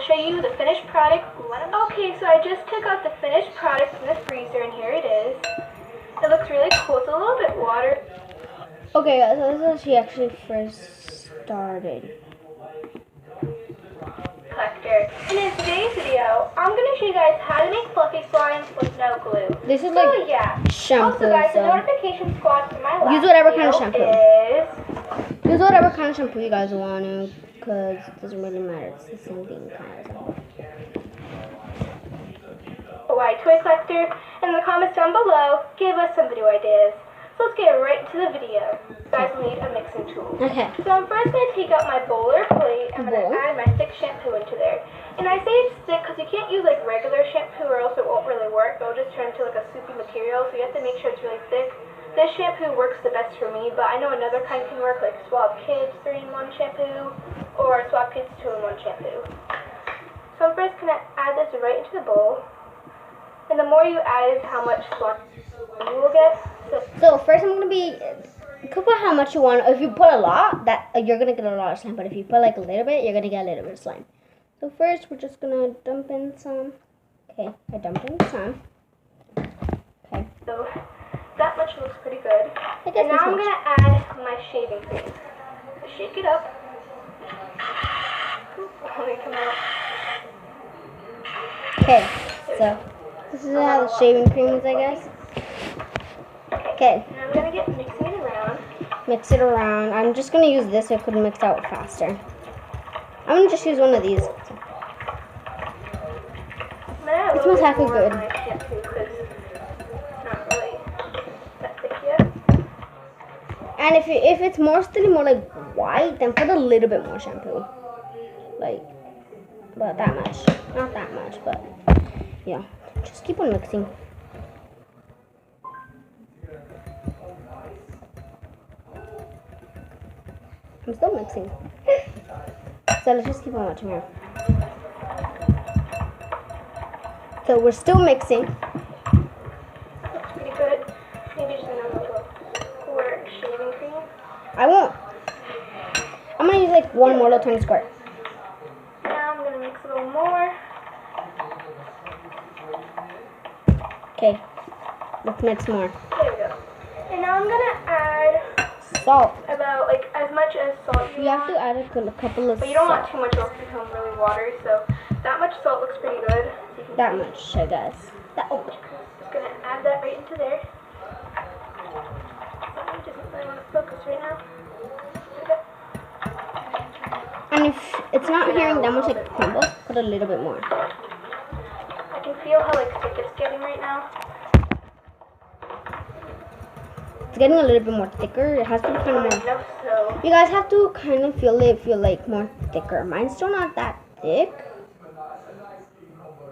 show you the finished product. Okay, so I just took out the finished product from the freezer, and here it is. It looks really cool. It's a little bit water. Okay, guys, so this is how she actually first started. Collector. And in today's video, I'm going to show you guys how to make fluffy slimes with no glue. This is So like yeah. shampoo. Also guys, the So notification squad for my last use whatever kind of video shampoo. Use whatever kind of shampoo you guys want to, because it doesn't really matter. It's the same thing kind of. White toy collector. In the comments down below, give us some video ideas. So let's get right into the video. You guys will need a mixing tool. Okay. So I'm first going to take out my bowl or plate. I'm going to add my thick shampoo into there. And I say it's thick because you can't use like regular shampoo or else it won't really work. It'll just turn into like a soupy material. So you have to make sure it's really thick. This shampoo works the best for me, but I know another kind can work, like Suave Kids 3-in-1 shampoo or Suave Kids 2-in-1 shampoo. So I'm first going to add this right into the bowl. And the more you add is how much slime you will get. So first I'm going to be, you could put how much you want. If you put a lot, that you're going to get a lot of slime. But if you put like a little bit, you're going to get a little bit of slime. So first we're just going to dump in some. Okay, I dumped in some. Okay. So that much looks pretty good. And now I'm going to add my shaving cream. So shake it up. Let me come out. Okay, so this is how the shaving cream is, I guess. Okay. And I'm going to get mixing it around. Mix it around. I'm just going to use this so it could mix out faster. I'm going to just use one of these. It smells halfway good. And if it's mostly more like white, then put a little bit more shampoo. Like, about that much. Not that much, but yeah. Just keep on mixing. I'm still mixing. So let's just keep on watching here. So we're still mixing. Looks pretty good. Maybe just another squirt shaving cream. I won't. I'm gonna use like one more little tiny squirt. Now I'm gonna mix a little more. Okay. Let's mix more. There we go. And now I'm gonna add Salt. about like as much as salt you You want. have to add a couple of But you don't salt. want too much, or it'll become really watery. So that much salt looks pretty good. That much, I guess. That, oh. Just gonna add that right into there. I just really want to focus right now. And if it's not hearing that much like crumble, put a little bit more. I can feel how like thick it's getting right now. It's getting a little bit more thicker. It has to be kind of more. Enough, so You guys have to kind of feel like more thicker. Mine's still not that thick.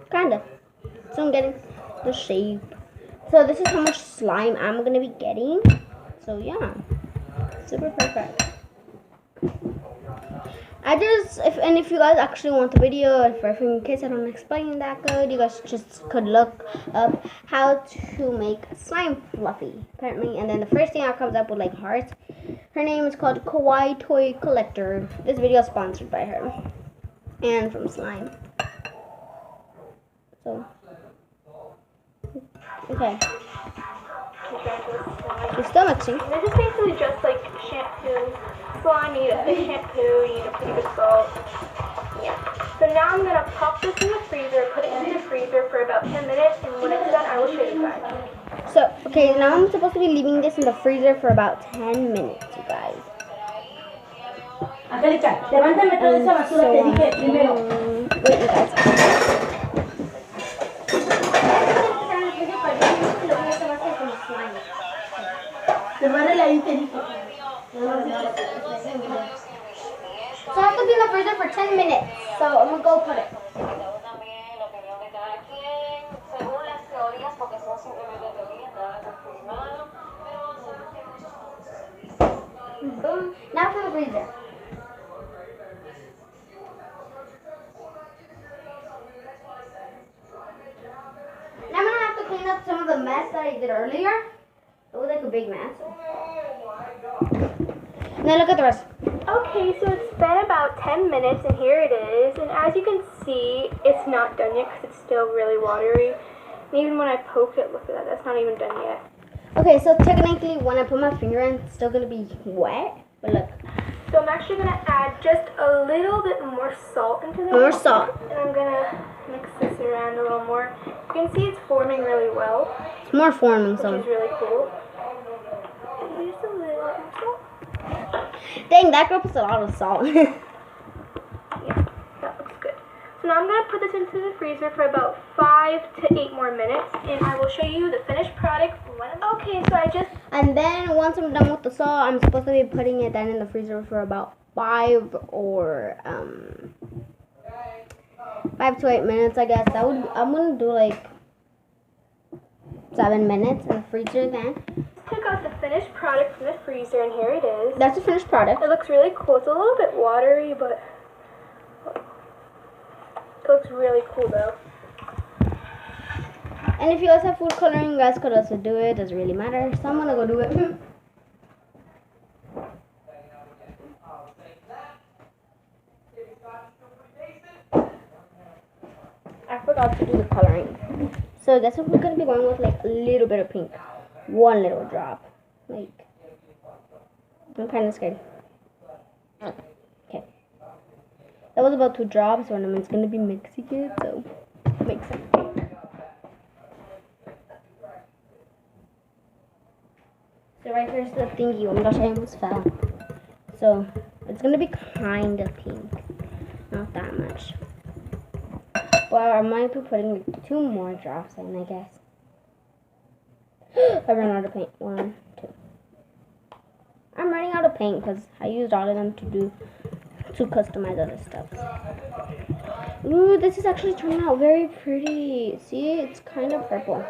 Kind of. So I'm getting the shape. So this is how much slime I'm gonna be getting. So yeah, super perfect. If you guys actually want the video, if in case I don't explain that good, you guys just could look up how to make slime fluffy, apparently. And then the first thing that comes up with like hearts. Her name is called Kawaii Toy Collector. This video is sponsored by her and from Slime. So okay, we're still mixing. this is basically just like shampoo. Slime, you need a thick shampoo, you need a pretty good salt. Yeah. So now I'm gonna pop this in the freezer, put it in the freezer for about 10 minutes, and when it's done, I will show you guys. So, okay, now I'm supposed to be leaving this in the freezer for about 10 minutes, you guys. Angélica, levántame toda esa basura, te dije primero. Wait, you guys. Prepárale ahí, te dije. So I have to be in the freezer for 10 minutes. So I'm gonna go put it. Boom. Now for the freezer. Now I'm gonna have to clean up some of the mess that I did earlier. It was like a big mess. Now look at the rest. Okay, so it's been about 10 minutes and here it is. And as you can see, it's not done yet because it's still really watery. And even when I poke it, look at that, that's not even done yet. Okay, so technically when I put my finger in, it's still gonna be wet. But look. So I'm actually gonna add just a little bit more salt into this. More salt. And I'm gonna mix this around a little more. You can see it's forming really well, It's more forming, which so. is really cool. Just a little more salt. Dang, that girl puts a lot of salt. Yeah, that looks good. So now I'm going to put this into the freezer for about 5 to 8 more minutes, and I will show you the finished product. Okay, so And then once I'm done with the salt, I'm supposed to be putting it then in the freezer for about 5 to 8 minutes, I guess. I'm gonna do like 7 minutes in the freezer then. Took out the finished product from the freezer, and here it is. That's the finished product. It looks really cool. It's a little bit watery, but it looks really cool though. And if you guys have food coloring, you guys could also do it. Doesn't really matter. So I'm gonna go do it. I forgot to do the coloring. So that's what we're gonna be going with, like a little bit of pink. One little drop. Like, I'm kind of scared. Okay. That was about 2 drops, so it's gonna be mixing it, so mix it. So right here's the thingy. Oh my gosh, I almost fell. So it's gonna be kind of pink, not that much. Well, I might be putting like 2 more drops in, I guess. I ran out of paint. 1, 2. I'm running out of paint because I used all of them to customize other stuff. Ooh, this is actually turning out very pretty. See, it's kind of purple.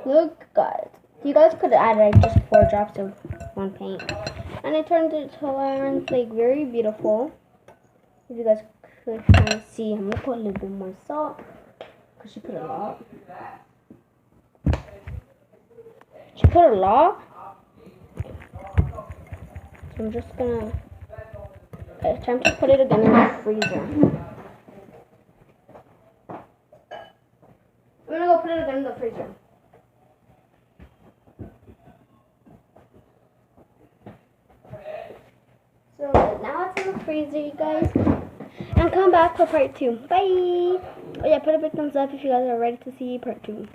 Look, guys. You guys could add like just 4 drops of 1 paint. And it turned into like very beautiful. If you guys could kind of see, I'm gonna put a little bit more salt because she put a lot. She put a lot. So I'm just gonna. Okay, it's time to put it again in the freezer. I'm gonna go put it again in the freezer. So now it's in the freezer, you guys. And come back for part 2. Bye! Oh yeah, put a big thumbs up if you guys are ready to see part 2.